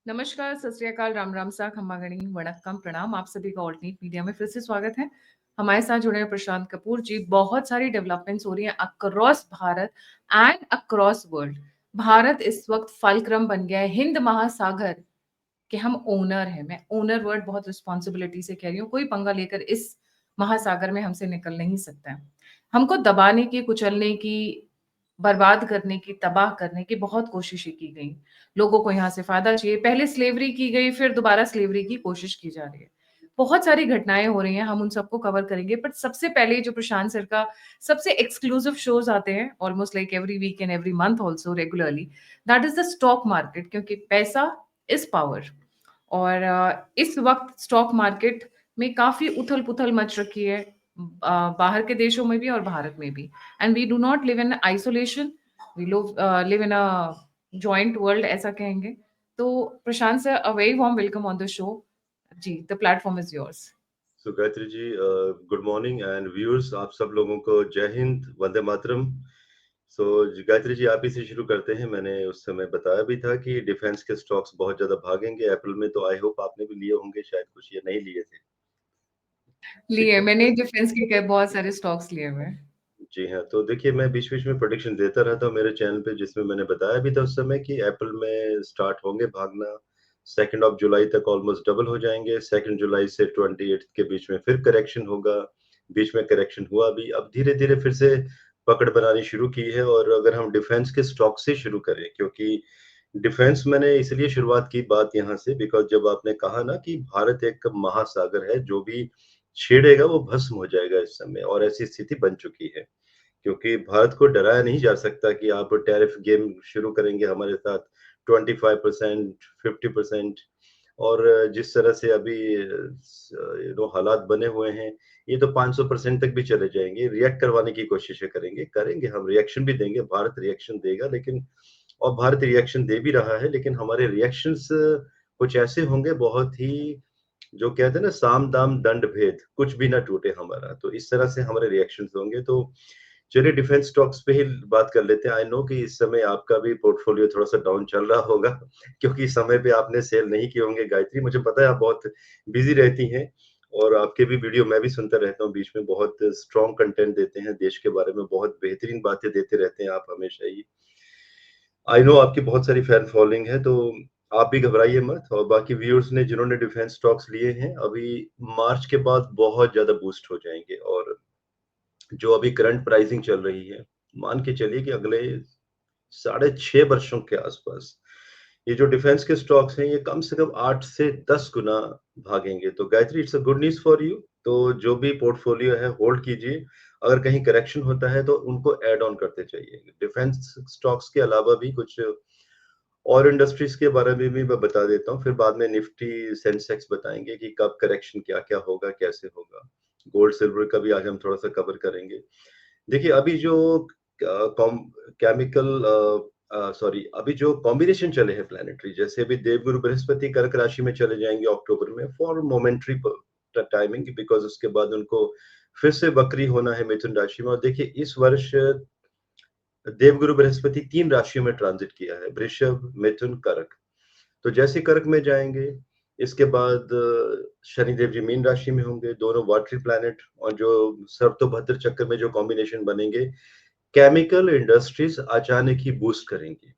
नमस्कार, सत श्री अकाल, राम राम सा, खम्मा गणी, वणक्कम, प्रणाम। आप सभी का ऑल्टरनेट मीडिया में फिर से स्वागत है। हमारे साथ जुड़े हैं प्रशांत कपूर जी। बहुत सारी डेवलपमेंट्स हो रही हैं across Bharat and across world. Bharat इस वक्त फलक्रम बन गया है, हिंद महासागर के हम ओनर हैं। मैं ओनर वर्ड बहुत रिस्पॉन्सिबिलिटी से कह रही हूँ। कोई पंगा लेकर इस महासागर में हमसे निकल नहीं सकता है। हमको दबाने की, कुचलने की, बर्बाद करने की, तबाह करने की बहुत कोशिशें की गई। लोगों को यहाँ से फायदा चाहिए। पहले स्लेवरी की गई, फिर दोबारा स्लेवरी की कोशिश की जा रही है। बहुत सारी घटनाएं हो रही हैं, हम उन सबको कवर करेंगे। बट सबसे पहले जो प्रशांत सर का सबसे एक्सक्लूसिव शोज आते हैं, almost like every week and every month also regularly, that is the stock market. क्योंकि पैसा इज पावर। और इस वक्त स्टॉक मार्केट में काफी उथल पुथल मच रखी है, बाहर के देशों में भी और भारत में भी। And we do not live in isolation, we live in a joint world, ऐसा कहेंगे। तो Prashant sir, a very warm welcome on the show. जी, the platform is yours. So Gayatri ji, good morning and viewers, आप सब लोगों को जय हिंद, वंदे मातरम। सो गायत्री जी, आप ही से शुरू करते हैं। मैंने उस समय बताया भी था कि डिफेंस के स्टॉक्स बहुत ज्यादा भागेंगे अप्रैल में, तो आई होप आपने भी लिए होंगे, शायद कुछ ये नहीं लिए थे। ठीक लिए, है। मैंने डिफेंस के बहुत सारे स्टॉक्स लिए हुए हैं। जी हाँ, तो देखिए, मैं बीच बीच में प्रेडिक्शन देता रहता हूँ मेरे चैनल पे, जिसमें मैंने बताया भी था उस समय कि अप्रैल में स्टार्ट होंगे भागना। 2 ऑफ जुलाई तक ऑलमोस्ट डबल हो जाएंगे। 2 जुलाई से 28 के बीच में फिर करेक्शन होगा। बीच में करेक्शन हुआ भी, अब धीरे धीरे फिर से पकड़ बनानी शुरू की है। और अगर हम डिफेंस के स्टॉक से शुरू करें, क्योंकि डिफेंस मैंने इसलिए शुरुआत की बात यहाँ से, बिकॉज जब आपने कहा ना कि भारत एक महासागर है, जो भी छेड़ेगा वो भस्म हो जाएगा इस समय, और ऐसी स्थिति बन चुकी है। क्योंकि भारत को डराया नहीं जा सकता कि आप टैरिफ गेम शुरू करेंगे हमारे साथ 25%, 50%। और जिस तरह से अभी हालात बने हुए हैं, ये तो 500% तक भी चले जाएंगे। रिएक्ट करवाने की कोशिशें करेंगे हम रिएक्शन भी देंगे, भारत रिएक्शन देगा, लेकिन और भारत रिएक्शन दे भी रहा है, लेकिन हमारे रिएक्शंस कुछ ऐसे होंगे बहुत ही, जो कहते हैं ना, साम दाम दंड भेद, कुछ भी ना टूटे हमारा, तो इस तरह से हमारे रिएक्शंस होंगे। तो चलिए डिफेंस स्टॉक्स पे ही बात कर लेते हैं। आई नो कि इस समय आपका भी पोर्टफोलियो थोड़ा-सा डाउन चल रहा होगा क्योंकि समय पे आपने सेल नहीं किए होंगे गायत्री। मुझे पता है आप बहुत बिज़ी रहती हैं, और आपके भी वीडियो मैं भी सुनता रहता हूँ बीच में, बहुत स्ट्रॉन्ग कंटेंट देते हैं, देश के बारे में बहुत बेहतरीन बातें देते रहते हैं आप हमेशा ही। आई नो आपकी बहुत सारी फैन फॉलोइंग है, तो आप भी घबराइए मत। और बाकी व्यूअर्स ने जिन्होंने डिफेंस स्टॉक्स लिए हैं, अभी मार्च के बाद बहुत ज़्यादा बूस्ट हो जाएँगे। और जो अभी करंट प्राइसिंग चल रही है, मान के चलिए कि अगले साढ़े 6 वर्षों के आसपास ये जो डिफेंस के स्टॉक्स हैं, ये कम से कम 8 से 10 गुना भागेंगे। तो Gayatri, it's a good news for you. तो जो भी पोर्टफोलियो है होल्ड कीजिए। अगर कहीं करेक्शन होता है तो उनको ऐड ऑन करते जाइए। डिफेंस स्टॉक्स के अलावा भी कुछ और इंडस्ट्रीज के बारे में भी मैं बता देता हूँ, फिर बाद में निफ्टी सेंसेक्स बताएंगे कि कब करेक्शन क्या-क्या होगा, कैसे होगा। गोल्ड सिल्वर का भी आज हम थोड़ा-सा कवर करेंगे। देखिए, अभी जो कॉम केमिकल सॉरी, अभी जो कॉम्बिनेशन चले हैं प्लैनेटरी, जैसे अभी देवगुरु बृहस्पति कर्क राशि में चले जाएंगे अक्टूबर में फॉर मोमेंटरी टाइमिंग, बिकॉज उसके बाद उनको फिर से वक्री होना है मिथुन राशि में। और देखिए, इस वर्ष देवगुरु बृहस्पति 3 राशियों में ट्रांजिट किया है, वृषभ, मिथुन, कर्क। तो जैसे कर्क में जाएंगे, इसके बाद शनिदेव जी मीन राशि में होंगे, दोनों वाटरी प्लैनेट। और जो सर्वतोभद्र चक्र में जो कॉम्बिनेशन बनेंगे, केमिकल इंडस्ट्रीज अचानक ही बूस्ट करेंगी।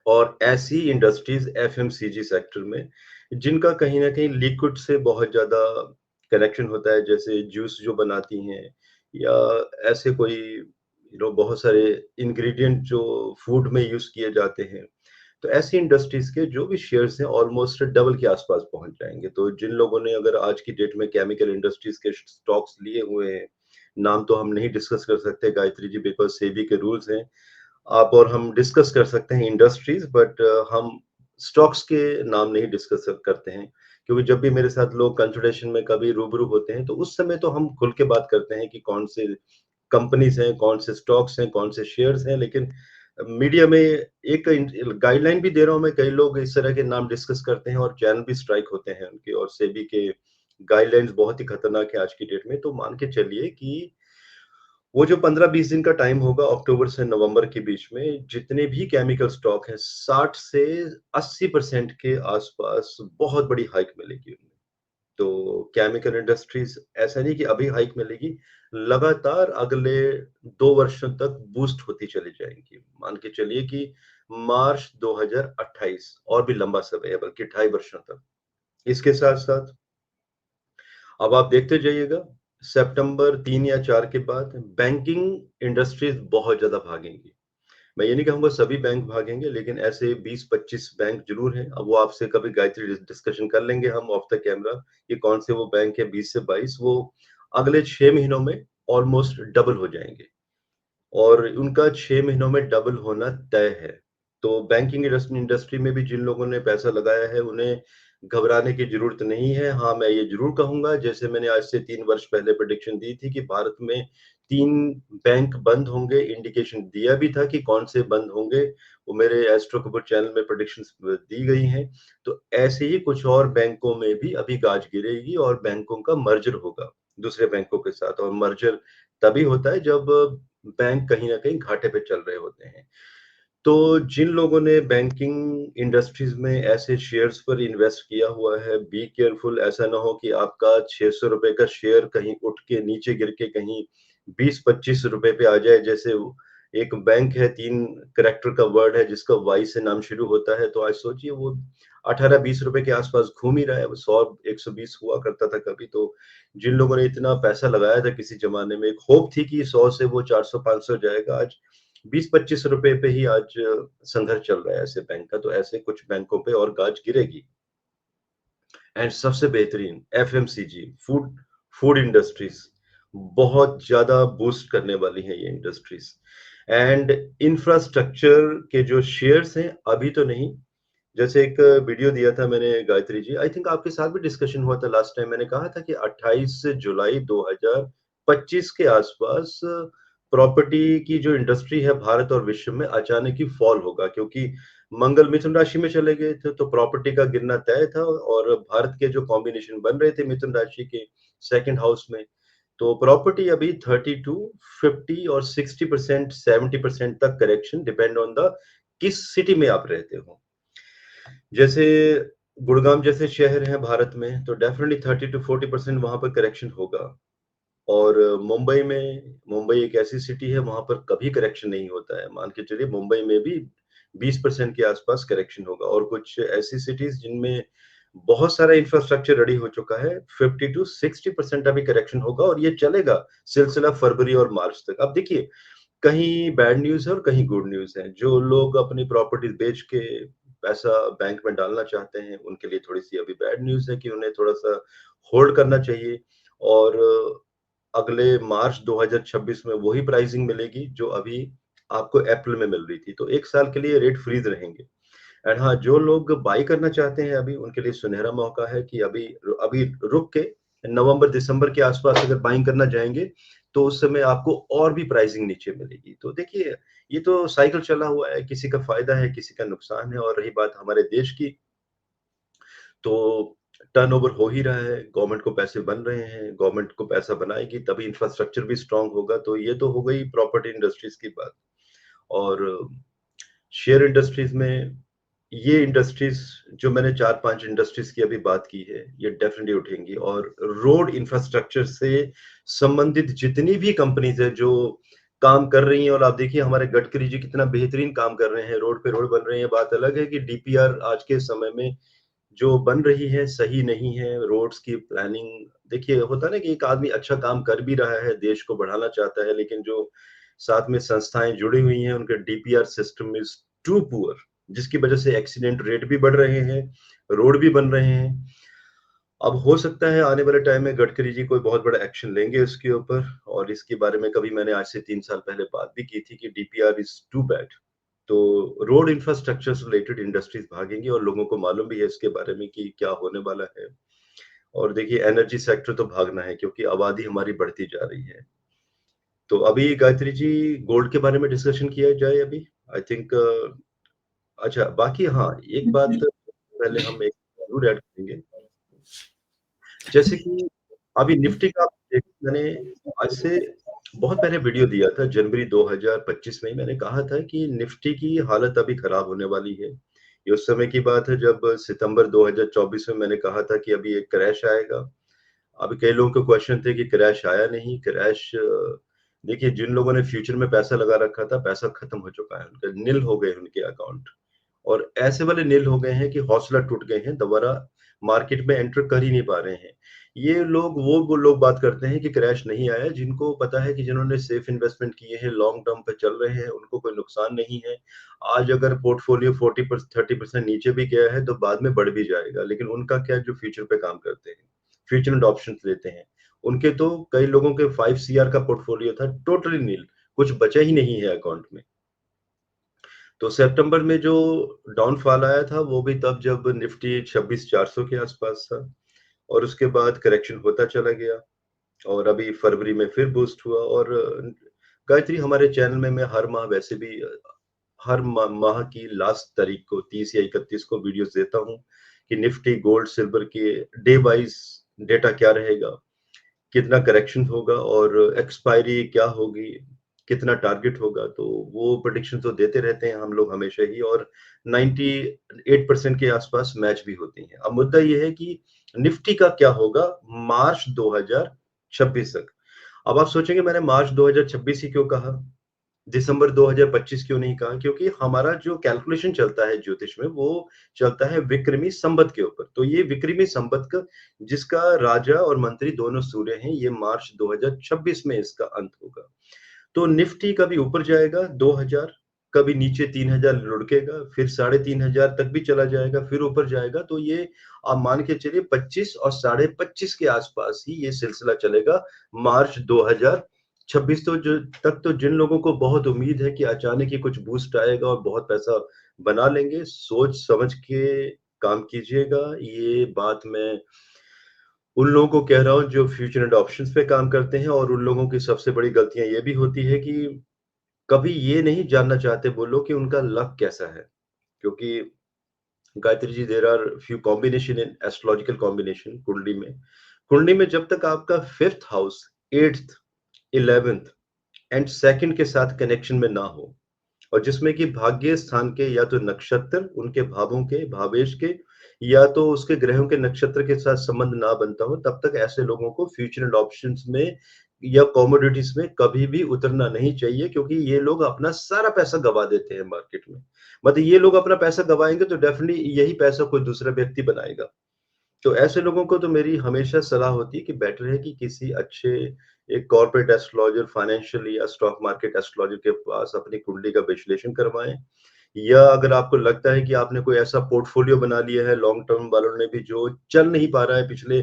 और ऐसी इंडस्ट्रीज एफएमसीजी सेक्टर में, जिनका कहीं न कहीं लिक्विड से बहुत ज़्यादा कनेक्शन होता है, जैसे जूस जो बनाती हैं, या ऐसे कोई बहुत सारे इंग्रीडिएंट जो फूड में यूज़ किए जाते हैं। तो ऐसी इंडस्ट्रीज के जो भी शेयर्स हैं, ऑलमोस्ट डबल के आसपास पहुंच जाएंगे। तो जिन लोगों ने अगर आज की डेट में केमिकल इंडस्ट्रीज के स्टॉक्स लिए हुए हैं, नाम तो हम नहीं डिस्कस कर सकते गायत्री जी, बिकॉज सेबी के रूल्स हैं। आप और हम डिस्कस कर सकते हैं इंडस्ट्रीज, बट हम स्टॉक्स के नाम नहीं डिस्कस करते हैं। क्योंकि जब भी मेरे साथ लोग कंसल्टेशन में कभी रूबरू होते हैं, तो उस समय तो हम खुल के बात करते हैं कि कौन से कंपनीज हैं, कौन से स्टॉक्स हैं, कौन से शेयर्स हैं। लेकिन मीडिया में एक गाइडलाइन भी दे रहा हूं मैं, कई लोग इस तरह के नाम डिस्कस करते हैं और चैनल भी स्ट्राइक होते हैं उनके, और सेबी के गाइडलाइंस बहुत ही खतरनाक है आज की डेट में। तो मान के चलिए कि वो जो 15-20 दिन का टाइम होगा अक्टूबर से नवंबर के बीच में, जितने भी केमिकल स्टॉक हैं 60 से 80% के आसपास बहुत बड़ी हाइक मिलेगी उनमें। तो केमिकल इंडस्ट्रीज ऐसा नहीं कि अभी हाइक मिलेगी, लगातार अगले 2 वर्षों तक बूस्ट होती चली जाएंगी। मान के चलिए कि मार्च 2028 और भी लंबा समय है, बल्कि 2.5 वर्षों तक। इसके साथ साथ अब आप देखते जाइएगा, सितंबर 3 या 4 के बाद बैंकिंग इंडस्ट्रीज बहुत ज्यादा भागेंगी। मैं ये नहीं कहूँगा सभी बैंक भागेंगे, लेकिन ऐसे 20-25 बैंक ज़रूर हैं। अब वो आपसे कभी गायत्री डिस्कशन कर लेंगे हम ऑफ द कैमरा कि कौन से वो बैंक है 20 से 22, वो अगले 6 महीनों में ऑलमोस्ट डबल हो जाएँगे और उनका 6 महीनों में डबल होना तय है। तो बैंकिंग इंडस्ट्री में भी जिन लोगों ने पैसा लगाया है, उन्हें घबराने की ज़रूरत नहीं है। हाँ, मैं ये ज़रूर कहूँगा, जैसे मैंने आज से 3 वर्ष पहले प्रेडिक्शन दी थी कि भारत में 3 बैंक बंद होंगे, इंडिकेशन दिया भी था कि कौन से बंद होंगे, वो मेरे एस्ट्रो कपूर चैनल में प्रेडिक्शंस दी गई हैं। तो ऐसे ही कुछ और बैंकों में भी अभी गाज गिरेगी और बैंकों का मर्जर होगा दूसरे बैंकों के साथ, और मर्जर तभी होता है जब बैंक कहीं न कहीं घाटे पे चल रहे होते हैं। तो जिन लोगों ने बैंकिंग इंडस्ट्रीज में ऐसे शेयर्स पर इन्वेस्ट किया हुआ है, बी केयरफुल, ऐसा ना हो कि आपका ₹600 का शेयर कहीं उठ के नीचे गिर के कहीं ₹20-25 पे आ जाए। जैसे एक बैंक है, 3 कैरेक्टर का वर्ड है जिसका वाई से नाम शुरू होता है, तो आज सोचिए वो ₹18-20 के आसपास घूम ही रहा है। वो 100-120 हुआ करता था कभी। तो जिन लोगों ने इतना पैसा लगाया था किसी ज़माने में, एक होप थी कि 100 से वो 400-500 जाएगा, आज ₹20-25 पे ही आज संघर्ष चल रहा है ऐसे बैंक का। तो ऐसे कुछ बैंकों पे और गाज गिरेगी। एंड सबसे बेहतरीन एफएमसीजी, फूड फूड इंडस्ट्रीज बहुत ज्यादा बूस्ट करने वाली है ये इंडस्ट्रीज। एंड इंफ्रास्ट्रक्चर के जो शेयर्स हैं अभी तो नहीं। जैसे एक वीडियो दिया था मैंने गायत्री जी, आई थिंक आपके साथ भी डिस्कशन हुआ था लास्ट टाइम। मैंने कहा था कि 28 जुलाई 2025 के आसपास प्रॉपर्टी की जो इंडस्ट्री है भारत और विश्व में अचानक ही फॉल होगा, क्योंकि मंगल मिथुन राशि में चले गए थे तो प्रॉपर्टी का गिरना तय था। और भारत के जो कॉम्बिनेशन बन रहे थे मिथुन राशि के सेकंड हाउस में, तो प्रॉपर्टी अभी 32, 50 और 60%, 70% तक करेक्शन डिपेंड ऑन द किस सिटी में आप रहते हो। जैसे गुड़गांव जैसे शहर हैं भारत में, तो डेफिनेटली 30-40% वहां पर करेक्शन होगा। और मुंबई एक ऐसी सिटी है वहां पर कभी करेक्शन नहीं होता है। मान के चलिए मुंबई में भी 20% के आसपास करेक्शन होगा। और कुछ ऐसी सिटीज जिनमें बहुत सारा इंफ्रास्ट्रक्चर रेडी हो चुका है, 50-60% अभी करेक्शन होगा और ये चलेगा सिलसिला फरवरी और मार्च तक। अब देखिए, कहीं बैड न्यूज़ है और कहीं गुड न्यूज़ है। जो लोग अपनी प्रॉपर्टीज़ बेच के पैसा बैंक में डालना चाहते हैं, उनके लिए थोड़ी-सी अभी बैड न्यूज़ है कि उन्हें थोड़ा-सा होल्ड करना चाहिए। और अगले मार्च 2026 में वही प्राइसिंग मिलेगी जो अभी आपको अप्रैल में मिल रही थी। तो 1 साल के लिए रेट फ्रीज़ रहेंगे। एंड हाँ, जो लोग बाय करना चाहते हैं अभी, उनके लिए सुनहरा मौका है कि अभी अभी रुक के नवंबर-दिसंबर के आसपास अगर बाइंग करना जाएँगे, तो उस समय आपको और भी प्राइसिंग नीचे मिलेगी। तो देखिए, ये तो साइकिल चला हुआ है, किसी का फ़ायदा है, किसी का नुकसान है। और रही बात हमारे देश की, तो टर्नओवर हो ही रहा है, गवर्नमेंट को पैसे बन रहे हैं, गवर्नमेंट को पैसा बनाएगी तभी इंफ्रास्ट्रक्चर भी स्ट्रॉन्ग होगा। तो ये तो हो गई प्रॉपर्टी इंडस्ट्रीज़ की बात। और शेयर इंडस्ट्रीज़ में ये इंडस्ट्रीज़ जो मैंने 4-5 इंडस्ट्रीज़ की अभी बात की है, ये डेफ़िनिटली उठेंगी। और रोड इंफ्रास्ट्रक्चर से संबंधित जितनी भी कंपनीज़ हैं जो काम कर रही हैं, और आप देखिए हमारे गडकरी जी कितना बेहतरीन काम कर रहे हैं, रोड पे रोड बन रही हैं। बात अलग है कि डीपीआर आज के समय में जो बन रही है सही नहीं है। रोड्स की प्लानिंग देखिए, होता है ना कि एक आदमी अच्छा काम कर भी रहा है, देश को बढ़ाना चाहता है, लेकिन जो साथ में संस्थाएं जुड़ी हुई हैं उनके DPR system is too poor, जिसकी वजह से एक्सीडेंट रेट भी बढ़ रहे हैं, रोड भी बन रहे हैं। अब हो सकता है आने वाले टाइम में गडकरी जी कोई बहुत बड़ा एक्शन लेंगे इसके ऊपर। और इसके बारे में कभी मैंने आज से 3 साल पहले बात भी की थी कि डीपीआर इज टू बैड। तो रोड इंफ्रास्ट्रक्चर से रिलेटेड इंडस्ट्रीज भागेंगी और लोगों को मालूम भी है इसके बारे में कि क्या होने वाला है। और देखिए, एनर्जी सेक्टर तो भागना है क्योंकि आबादी हमारी बढ़ती जा रही है। तो अभी गायत्री जी, गोल्ड के बारे में डिस्कशन किया जाए अभी। आई थिंक अच्छा, बाकी हाँ, एक बात पहले हम एक जरूर ऐड करेंगे। जैसे कि अभी निफ्टी का मैंने आज से बहुत पहले वीडियो दिया था जनवरी 2025 में ही मैंने कहा था कि निफ्टी की हालत अभी खराब होने वाली है। ये उस समय की बात है जब सितंबर 2024 में मैंने कहा था कि अभी एक क्रैश आएगा। अभी कई लोगों के क्वेश्चन थे कि क्रैश आया नहीं, क्रैश देखिए जिन लोगों ने फ्यूचर में पैसा लगा रखा था, पैसा खत्म हो चुका है उनका, निल हो गए उनके अकाउंट। और ऐसे वाले नील हो गए हैं कि हौसला टूट गए हैं, दोबारा मार्केट में एंटर कर ही नहीं पा रहे हैं। ये लोग वो लोग बात करते हैं कि क्रैश नहीं आया, जिनको पता है कि जिन्होंने सेफ इन्वेस्टमेंट किए हैं, लॉन्ग टर्म पे चल रहे हैं, उनको कोई नुकसान नहीं है। आज अगर पोर्टफोलियो 30% नीचे भी गया है, तो बाद में बढ़ भी जाएगा। लेकिन उनका क्या, जो फ्यूचर पे काम करते हैं, फ्यूचर एंड ऑप्शंस लेते हैं, उनके तो कई लोगों के 5 सीआर का पोर्टफोलियो था, टोटली नील, कुछ बचा ही नहीं है अकाउंट में। तो सितंबर में जो डाउनफॉल आया था वो भी तब जब निफ्टी 26,400 के आसपास था और उसके बाद करेक्शन होता चला गया और अभी फरवरी में फिर बूस्ट हुआ। और गायत्री, हमारे चैनल में मैं हर माह वैसे भी हर माह की लास्ट तारीख को 30 या 31 को वीडियोस देता हूँ कि निफ्टी गोल्ड सिल्वर के डे वाइज डेटा क्या रहेगा, कितना करेक्शन होगा और एक्सपायरी क्या होगी, कितना टारगेट होगा। तो वो प्रेडिक्शन तो देते रहते हैं हम लोग हमेशा ही और 98% के आसपास मैच भी होती हैं। अब मुद्दा ये है कि निफ्टी का क्या होगा मार्च 2026 तक। अब आप सोचेंगे मैंने मार्च 2026 ही क्यों कहा, दिसंबर 2025 क्यों नहीं कहा? क्योंकि हमारा जो कैलकुलेशन चलता है ज्योतिष में वो चलता है विक्रमी संवत के ऊपर। तो ये विक्रमी संवत का, जिसका राजा और मंत्री दोनों सूर्य हैं, ये मार्च 2026 में इसका अंत होगा। तो निफ्टी कभी ऊपर जाएगा 2000, कभी नीचे 3000 लुढ़केगा, फिर 3500 तक भी चला जाएगा, फिर ऊपर जाएगा। तो ये आप मान के चलिए 25 और 25.5 के आसपास ही ये सिलसिला चलेगा मार्च 2026। तो जो तक तो जिन लोगों को बहुत उम्मीद है कि अचानक ही कुछ बूस्ट आएगा और बहुत पैसा बना लेंगे, सोच समझ के काम कीजिएगा। ये बात मैं उन लोगों को कह रहा हूँ जो फ्यूचर एंड ऑप्शंस पे काम करते हैं। और उन लोगों की सबसे बड़ी गलतियाँ ये भी होती है कि कभी ये नहीं जानना चाहते वो लोग कि उनका लक कैसा है। क्योंकि Gayatri ji, there are few combination in astrological combination कुंडली में जब तक आपका 5th house, 8th, 11th and 2nd के साथ कनेक्शन में ना हो और जिसमें कि भाग्य स्थान के या तो नक्षत्र, उनके भावों के, भावेश के, या तो उसके ग्रहों के नक्षत्र के साथ संबंध ना बनता हो, तब तक ऐसे लोगों को फ्यूचर एंड ऑप्शंस में या कमोडिटीज में कभी भी उतरना नहीं चाहिए। क्योंकि ये लोग अपना सारा पैसा गवा देते हैं मार्केट में। मतलब ये लोग अपना पैसा गवाएंगे तो डेफिनेटली यही पैसा कोई दूसरा व्यक्ति बनाएगा। तो ऐसे लोगों को तो मेरी हमेशा सलाह होती है कि बेटर है कि किसी अच्छे एक कॉर्पोरेट एस्ट्रोलॉजर, फाइनेंशियल या स्टॉक मार्केट एस्ट्रोलॉजर के पास अपनी कुंडली का विश्लेषण करवाएं। या अगर आपको लगता है कि आपने कोई ऐसा पोर्टफोलियो बना लिया है, लॉन्ग टर्म वालों ने भी, जो चल नहीं पा रहा है, पिछले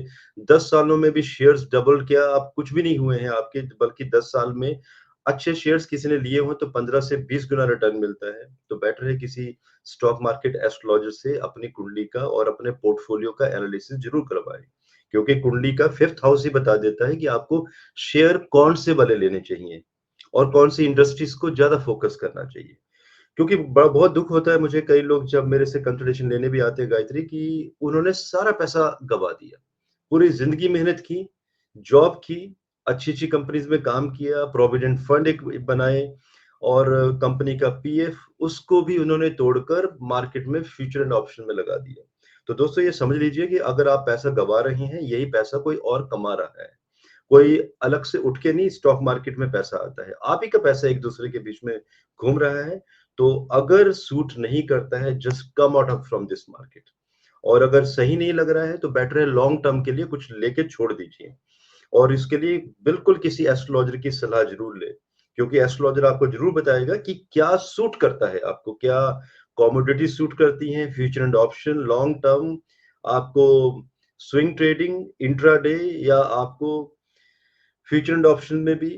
10 सालों में भी शेयर्स डबल किया, आप कुछ भी नहीं हुए हैं आपके, बल्कि 10 साल में अच्छे शेयर्स किसी ने लिए हो तो 15 से 20 गुना रिटर्न मिलता है। तो बेटर है किसी स्टॉक मार्केट एस्ट्रोलॉजर से अपनी कुंडली का और अपने पोर्टफोलियो का एनालिसिस जरूर करवाएं। क्योंकि कुंडली का 5th हाउस ही बता देता है कि आपको शेयर कौन से वाले लेने चाहिए और कौन सी इंडस्ट्रीज को ज्यादा फोकस करना चाहिए। क्योंकि बहुत दुख होता है मुझे, कई लोग जब मेरे से कंसल्टेशन लेने भी आते हैं गायत्री, कि उन्होंने सारा पैसा गवा दिया, पूरी जिंदगी मेहनत की, जॉब की, अच्छी अच्छी कंपनीज में काम किया, प्रोविडेंट फंड एक बनाए और कंपनी का पीएफ, उसको भी उन्होंने तोड़कर मार्केट में फ्यूचर एंड ऑप्शन में लगा दिया। तो दोस्तों ये समझ लीजिए कि अगर आप पैसा गवा रहे हैं, यही पैसा कोई और कमा रहा है। कोई अलग से उठ के नहीं स्टॉक मार्केट में पैसा आता है, आप ही का पैसा एक दूसरे के बीच में घूम रहा है। तो अगर सूट नहीं करता है, just come out of from this market. और अगर सही नहीं लग रहा है तो बेटर है लॉन्ग टर्म के लिए कुछ लेके छोड़ दीजिए। और इसके लिए बिल्कुल किसी एस्ट्रोलॉजर की सलाह जरूर ले, क्योंकि एस्ट्रोलॉजर आपको जरूर बताएगा कि क्या सूट करता है आपको, क्या कॉमोडिटी सूट करती हैं, future and option, long term, आपको स्विंग ट्रेडिंग, इंट्राडे, या आपको फ्यूचर एंड ऑप्शन में भी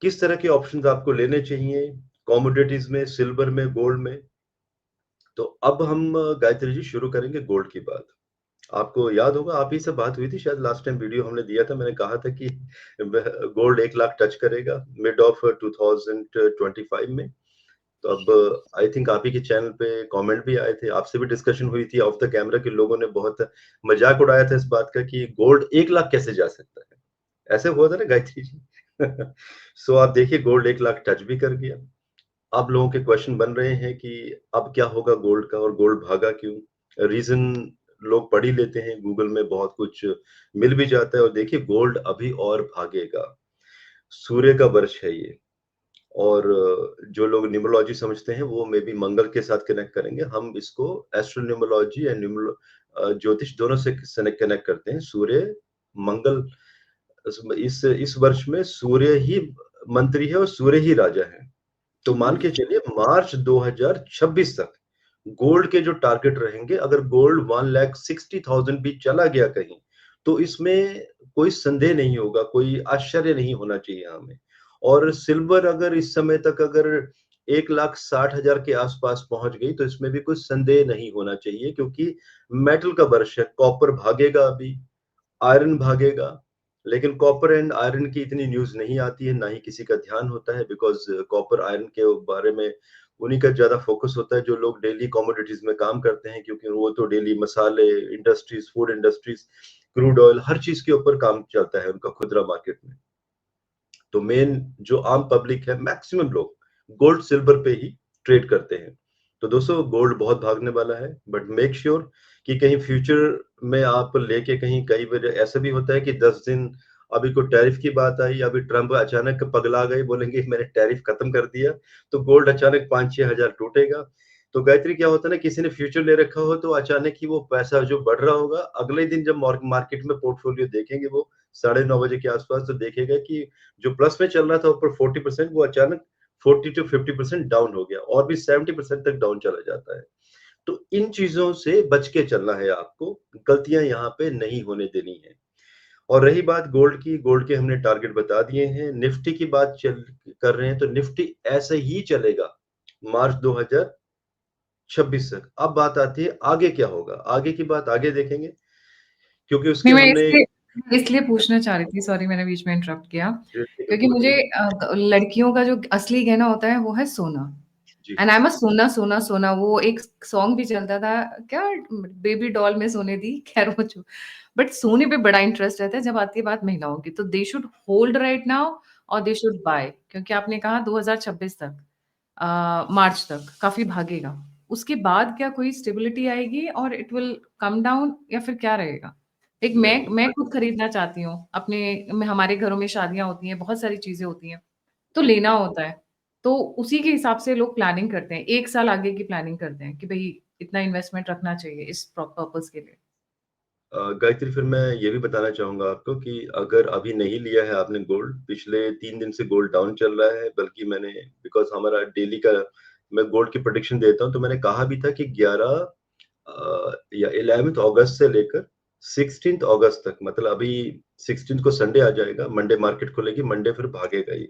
किस तरह के ऑप्शंस आपको लेने चाहिए, कॉमोडिटीज में, सिल्वर में, गोल्ड में। तो अब हम गायत्री जी शुरू करेंगे गोल्ड की बात। आपको याद होगा, आप ही से बात हुई थी शायद लास्ट टाइम वीडियो हमने दिया था, मैंने कहा था कि गोल्ड 1 लाख टच करेगा मिड ऑफ 2025 में। तो अब आई थिंक आप ही के चैनल पे कमेंट भी आए थे, आपसे भी डिस्कशन हुई थी ऑफ द कैमरा, कि लोगों ने बहुत मजाक उड़ाया था इस बात का कि गोल्ड 1 लाख कैसे जा सकता है। ऐसे हुआ था ना गायत्री जी? सो आप देखिए गोल्ड 1 लाख टच भी कर गया। अब लोगों के क्वेश्चन बन रहे हैं कि अब क्या होगा गोल्ड का और गोल्ड भागा क्यों? रीज़न लोग पढ़ ही लेते हैं, गूगल में बहुत कुछ मिल भी जाता है और देखिए गोल्ड अभी और भागेगा। सूर्य का वर्ष है ये और जो लोग न्यूमरोलॉजी समझते हैं वो मे बी मंगल के साथ कनेक्ट करेंगे। हम इसको एस्ट्रोन्यूमरोलॉजी एंड ज्योतिष दोनों से कनेक्ट करते हैं। सूर्य, मंगल इस वर्ष में सूर्य ही मंत्री है और सूर्य ही राजा है। तो मान के चलिए मार्च 2026 तक गोल्ड के जो टारगेट रहेंगे, अगर गोल्ड 1,60,000 भी चला गया कहीं, तो इसमें कोई संदेह नहीं होगा, कोई आश्चर्य नहीं होना चाहिए हमें। और सिल्वर अगर इस समय तक अगर 1,60,000 के आसपास पहुंच गई, तो इसमें भी कुछ संदेह नहीं होना चाहिए क्योंकि मेटल का वर्ष है, कॉपर भागेगा अभी, आयरन भागेगा, लेकिन कॉपर एंड आयरन की इतनी न्यूज़ नहीं आती है, ना ही किसी का ध्यान होता है बिकॉज़ कॉपर आयरन के बारे में उन्हीं का ज़्यादा फ़ोकस होता है जो लोग डेली कमोडिटीज़ में काम करते हैं क्योंकि वो तो डेली मसाले, industries, food industries, crude oil हर चीज़ के ऊपर काम चलता है उनका खुदरा मार्केट में। तो मेन जो आम पब्लिक है, मैक्सिमम लोग गोल्ड, सिल्वर पे ही ट्रेड करते हैं। तो दोस्तों गोल्ड बहुत भागने वाला है, बट मेक श्योर कि कहीं फ्यूचर में आप लेके कहीं कई बार ऐसा भी होता है कि 10 दिन अभी कोई टैरिफ की बात आई, अभी ट्रम्प अचानक पगला गए, बोलेंगे मैंने टैरिफ खत्म कर दिया, तो गोल्ड अचानक 5-6 हज़ार टूटेगा। तो गायत्री क्या होता है ना, किसी ने फ्यूचर ले रखा हो तो अचानक ही वो पैसा जो बढ़ रहा होगा, अगले दिन जब मार्केट में पोर्टफोलियो देखेंगे वो 9:30 बजे के आसपास, तो देखेगा कि जो प्लस में चल रहा था ऊपर 40% वो अचानक 40 टू 50% डाउन हो गया और भी 70% तक डाउन चला जाता है। तो इन चीजों से बच के चलना है आपको, गलतियां यहाँ पे नहीं होने देनी है। और रही बात गोल्ड की, गोल्ड के हमने टारगेट बता दिए हैं। निफ्टी की बात चल कर रहे हैं तो निफ्टी ऐसे ही चलेगा मार्च 2026 तक। अब बात आती है आगे क्या होगा, आगे की बात आगे देखेंगे क्योंकि उसके नहीं, मैं हमने इसलिए इसलिए पूछना चाह रही थी, सॉरी मैंने बीच में इंटरप्ट किया, क्योंकि मुझे लड़कियों का जो असली गहना होता है वो है सोना। जी एंड आई एम अ सोना सोना सोना, वो एक सॉन्ग भी चलता था क्या, बेबी डॉल में सोने दी, खैर वो जो, बट सोने पे बड़ा इंटरेस्ट रहता है जब आती है बात महिलाओं की, तो they should hold right now और दे शुड बाय, क्योंकि आपने कहा 2026 तक, मार्च तक काफी भागेगा। उसके बाद क्या कोई स्टेबिलिटी आएगी और इट विल कम डाउन, या फिर क्या रहेगा? एक मैं नहीं मैं खुद खरीदना चाहती हूँ अपने, हमारे घरों में शादियां होती हैं, बहुत सारी चीजें होती हैं, तो लेना होता है। तो उसी के हिसाब से लोग प्लानिंग करते हैं, 1 साल आगे की प्लानिंग करते हैं कि भई इतना इन्वेस्टमेंट रखना चाहिए इस पर्पस के लिए। गायत्री फिर मैं ये भी बताना चाहूँगा आपको कि अगर अभी नहीं लिया है आपने गोल्ड, पिछले 3 दिन से गोल्ड डाउन चल रहा है, बल्कि मैंने बिकॉज़ हमारा डेली का मैं गोल्ड की प्रेडिक्शन देता हूँ, तो मैंने कहा भी था कि 11 या 11th अगस्त से लेकर 16th अगस्त तक, मतलब अभी 16th को संडे आ जाएगा, मंडे मार्केट खुलेगी, मंडे फिर भागेगा ये।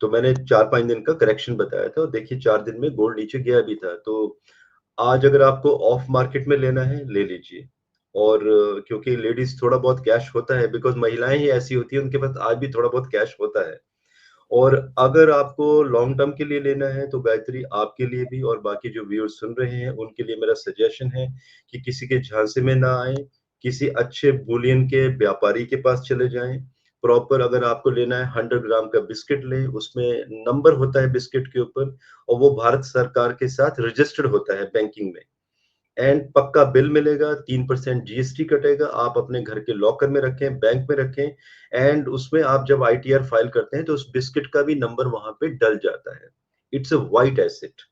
तो मैंने 4-5 दिन का करेक्शन बताया था और देखिए 4 दिन में गोल्ड नीचे गया भी था। तो आज अगर आपको ऑफ मार्केट में लेना है, ले लीजिए। और क्योंकि लेडीज़ थोड़ा बहुत कैश होता है बिकॉज़ महिलाएँ ही ऐसी होती हैं, उनके पास आज भी थोड़ा बहुत कैश होता है। और अगर आपको लॉन्ग टर्म के लिए लेना है तो गायत्री आपके लिए भी और बाकी जो व्यूअर्स सुन रहे हैं उनके लिए मेरा सजेशन है कि किसी के झांसे में ना आए, किसी अच्छे बुलियन के व्यापारी के पास चले जाएं। प्रॉपर अगर आपको लेना है 100 ग्राम का बिस्किट लें, उसमें नंबर होता है बिस्किट के ऊपर और वो भारत सरकार के साथ रजिस्टर्ड होता है बैंकिंग में। एंड पक्का बिल मिलेगा, 3% जीएसटी कटेगा, आप अपने घर के लॉकर में रखें, बैंक में रखें एंड उसमें आप जब आईटीआर फाइल करते हैं तो उस बिस्किट का भी नंबर वहां पे डल जाता है। इट्स अ व्हाइट एसेट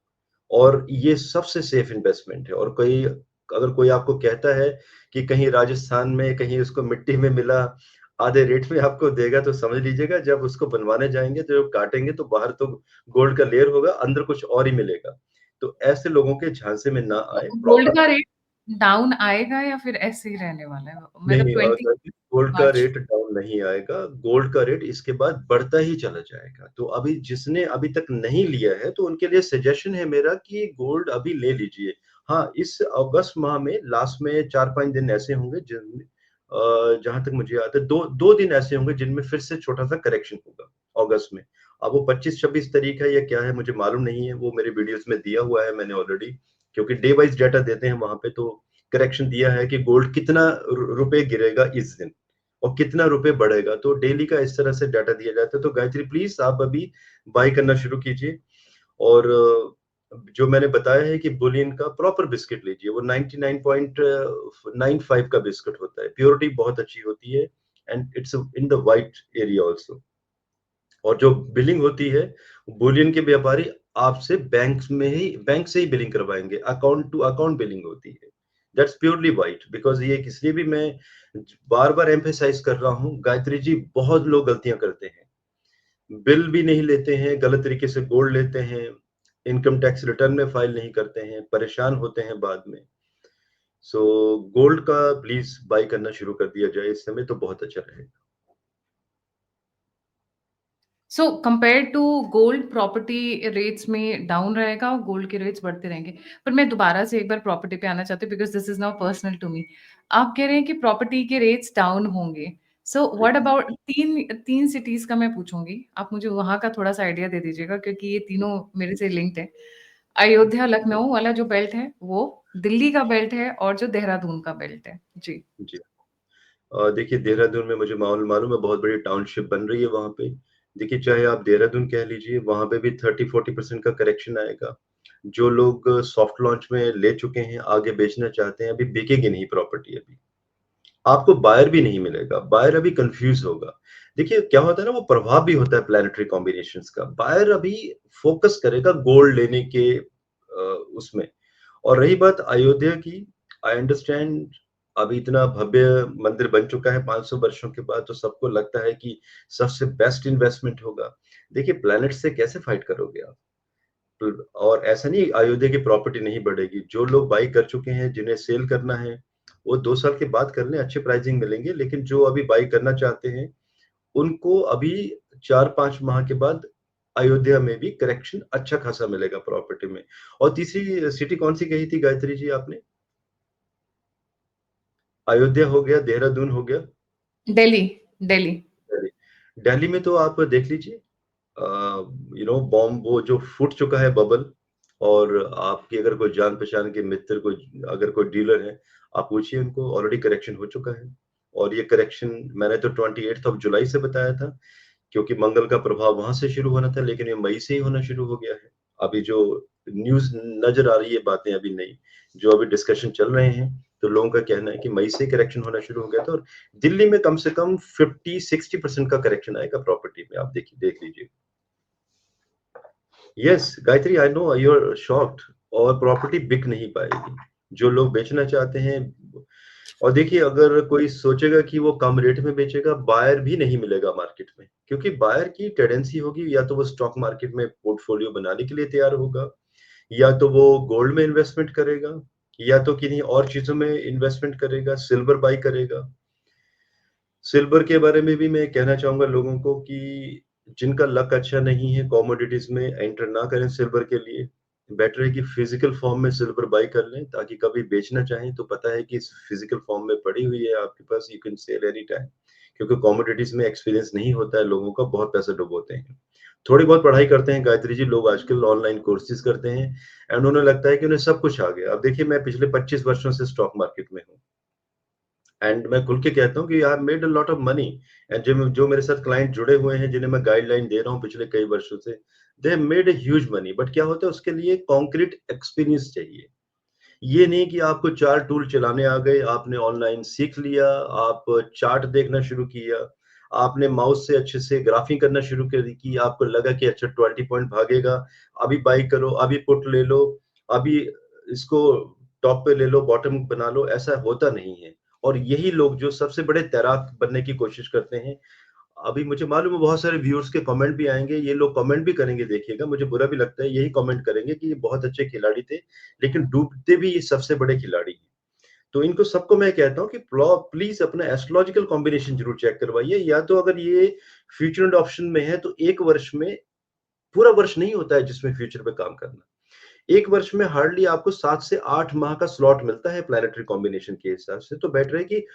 और ये सबसे सेफ इन्वेस्टमेंट है। और कोई अगर कोई आपको कहता है कि कहीं राजस्थान में कहीं उसको मिट्टी में मिला, आधे रेट में आपको देगा, तो समझ लीजिएगा जब उसको बनवाने जाएंगे तो जब काटेंगे तो बाहर तो गोल्ड का लेयर होगा, अंदर कुछ और ही मिलेगा। तो ऐसे लोगों के झांसे में ना तो आए। गोल्ड प्रॉपर का रेट डाउन आएगा या फिर ऐसे ही रहने वाला है? मतलब नहीं, 20 गोल्ड का मार्च। रेट डाउन नहीं आएगा, गोल्ड का रेट इसके बाद बढ़ता ही चला जाएगा। तो अभी जिसने अभी तक नहीं लिया है तो उनके लिए सजेशन है मेरा कि गोल्ड अभी ले लीजिए। हाँ, इस अगस्त माह में लास्ट में 4-5 दिन ऐसे होंगे जिनमें जहाँ तक मुझे याद है 2 दिन ऐसे होंगे जिनमें फिर से छोटा-सा करेक्शन होगा अगस्त में। अब वो 25-26 तारीख है या क्या है मुझे मालूम नहीं है, वो मेरे वीडियोज़ में दिया हुआ है मैंने ऑलरेडी, क्योंकि डे वाइज़ डाटा देते हैं वहाँ पे, तो करेक्शन दिया है कि गोल्ड कितना रुपए गिरेगा इस दिन। और कितना रुपए बढ़ेगा, तो डेली का इस तरह से डाटा दिया जाता है। तो गायत्री प्लीज आप अभी बाय करना शुरू कीजिए। और जो मैंने बताया है कि बुलियन का प्रॉपर बिस्किट लीजिए, वो 99.95 का बिस्किट होता है, प्योरिटी बहुत अच्छी होती है, and it's in the white area also. और जो बिलिंग होती है, बुलियन के व्यापारी आपसे बैंक से ही बिलिंग करवाएंगे, अकाउंट टू अकाउंट बिलिंग होती है। That's purely white. बिकॉज ये इसलिए भी मैं बार बार एम्फेसाइज कर रहा हूँ गायत्री जी, बहुत लोग गलतियां करते हैं, बिल भी नहीं लेते हैं, गलत तरीके से गोल्ड लेते हैं, इनकम टैक्स रिटर्न में फाइल नहीं करते हैं, परेशान होते हैं बाद में। सो गोल्ड का प्लीज बाय करना शुरू कर दिया जाए इस समय, तो बहुत अच्छा रहेगा। So compare to gold, property rates में डाउन रहेगा और गोल्ड के रेट्स बढ़ते रहेंगे। पर मैं दोबारा से एक बार प्रॉपर्टी पे आना चाहती हूँ, because this is now personal to me. आप कह रहे हैं कि प्रॉपर्टी के रेट्स डाउन होंगे। सो व्हाट अबाउट तीन तीन सिटीज का मैं पूछूंगी, आप मुझे वहां का थोड़ा सा आइडिया दे दीजिएगा, क्योंकि ये तीनों मेरे से लिंक्ड है। अयोध्या लखनऊ वाला जो बेल्ट है वो, दिल्ली का बेल्ट है, और जो देहरादून का बेल्ट है। जी। जी। देखिए देहरादून में मुझे मालूम है बहुत बड़ी टाउनशिप बन रही है वहाँ पे। देखिए चाहे आप देहरादून कह लीजिए, वहाँ पे भी 30-40% का करेक्शन आएगा। जो लोग सॉफ्ट लॉन्च में ले चुके हैं, आगे बेचना चाहते हैं, अभी बिकेगी नहीं प्रॉपर्टी अभी। आपको बायर भी नहीं मिलेगा, बायर अभी कंफ्यूज होगा। देखिए क्या होता है ना, वो प्रभाव भी होता है प्लैनेटरी कॉम्बिनेशंस का। बायर अभी फोकस करेगा गोल्ड लेने के उसमें। और रही बात अयोध्या की, आई अंडरस्टैंड, अभी इतना भव्य मंदिर बन चुका है 500 वर्षों के बाद, तो सबको लगता है कि सबसे बेस्ट इन्वेस्टमेंट होगा। देखिए प्लैनेट से कैसे फाइट करोगे आप? और ऐसा नहीं अयोध्या की प्रॉपर्टी नहीं बढ़ेगी, जो लोग बाई कर चुके हैं, जिन्हें सेल करना है, वो 2 साल के बाद कर लें, अच्छे प्राइसिंग मिलेंगे। लेकिन जो अभी बाई करना चाहते हैं, उनको अभी 4-5 माह के बाद अयोध्या में भी करेक्शन अच्छा खासा मिलेगा प्रॉपर्टी में। और तीसरी सिटी कौन सी कही थी गायत्री जी आपने? अयोध्या हो गया, देहरादून हो गया, दिल्ली। दिल्ली। दिल्ली। दिल्ली में तो आप देख लीजिए, बॉम्ब वो जो फूट चुका है बबल। और आपकी अगर कोई जान पहचान के मित्र, कोई अगर कोई डीलर है, आप पूछिए उनको, ऑलरेडी करेक्शन हो चुका है। और ये करेक्शन मैंने तो 28 जुलाई से बताया था, क्योंकि मंगल का प्रभाव वहां से शुरू होना था, लेकिन ये मई से ही होना शुरू हो गया है। अभी जो न्यूज नजर आ रही है, बातें अभी नहीं, जो अभी डिस्कशन चल रहे हैं, तो लोगों का कहना है कि मई से करेक्शन होना शुरू हो गया था। और दिल्ली में कम से कम 50-60% का करेक्शन आएगा प्रॉपर्टी में, आप देखिए, देख लीजिए। Yes Gayatri, I know you are shocked. और प्रॉपर्टी बिक नहीं पाएगी, जो लोग बेचना चाहते हैं। और देखिए अगर कोई सोचेगा कि वो कम रेट में बेचेगा, बायर भी नहीं मिलेगा मार्केट में, क्योंकि बायर की टेंडेंसी होगी, या तो वो स्टॉक मार्केट में पोर्टफोलियो बनाने के लिए तैयार होगा, या तो वो गोल्ड में इन्वेस्टमेंट करेगा, या तो किन्हीं और चीजों में इन्वेस्टमेंट करेगा, सिल्वर बाई करेगा। सिल्वर के बारे में भी मैं कहना चाहूंगा लोगों को कि जिनका लक अच्छा नहीं है, कमोडिटीज में एंटर ना करें सिल्वर के लिए। बेटर है कि फिजिकल फॉर्म में सिल्वर बाई कर लें, ताकि कभी बेचना चाहें तो पता है कि इस फिजिकल फॉर्म में पड़ी हुई है आपके पास, you can sell any time. क्योंकि कमोडिटीज में एक्सपीरियंस नहीं होता है लोगों का, बहुत पैसे डुबोते हैं। थोड़ी बहुत पढ़ाई करते हैं गायत्री जी लोग, आजकल ऑनलाइन कोर्सेज करते हैं, एंड उन्हें लगता है कि उन्हें सब कुछ आ गया। अब देखिए मैं पिछले 25 वर्षों से स्टॉक मार्केट में हूँ, एंड मैं खुल के कहता हूँ कि I made a lot of money. And जो जो मेरे साथ क्लाइंट जुड़े हुए हैं, जिन्हें मैं गाइडलाइन दे रहा हूँ पिछले कई वर्षों से, they made a huge money. But क्या होता है, उसके लिए कॉन्क्रीट एक्सपीरियंस चाहिए। ये नहीं कि आपको 4 टूल चलाने आ गए, आपने ऑनलाइन सीख लिया, आप चार्ट देखना शुरू किया, आपने माउस से अच्छे से ग्राफिंग करना शुरू कर दी, कि आपको लगा कि अच्छा 20 पॉइंट भागेगा, अभी बाई करो, अभी पुट ले लो, अभी इसको टॉप पे ले लो, बॉटम बना लो। ऐसा होता नहीं है। और यही लोग जो सबसे बड़े तैराक बनने की कोशिश करते हैं, अभी मुझे मालूम है बहुत सारे व्यूअर्स के कमेंट भी आएंगे, ये लोग कमेंट भी करेंगे, देखिएगा मुझे बुरा भी लगता है, यही कमेंट करेंगे कि ये बहुत अच्छे खिलाड़ी थे, लेकिन डूबते भी ये सबसे बड़े खिलाड़ी हैं। तो इनको सबको मैं कहता हूँ कि प्लीज अपना एस्ट्रोलॉजिकल कॉम्बिनेशन जरूर चेक करवाइए। या तो अगर ये फ्यूचर ऑप्शन में है, तो एक वर्ष में, पूरा वर्ष नहीं होता है जिसमें फ्यूचर पे काम करना। एक वर्ष में हार्डली आपको 7 से 8 माह का स्लॉट मिलता है प्लैनेटरी कॉम्बिनेशन के हिसाब से। तो बेटर है कि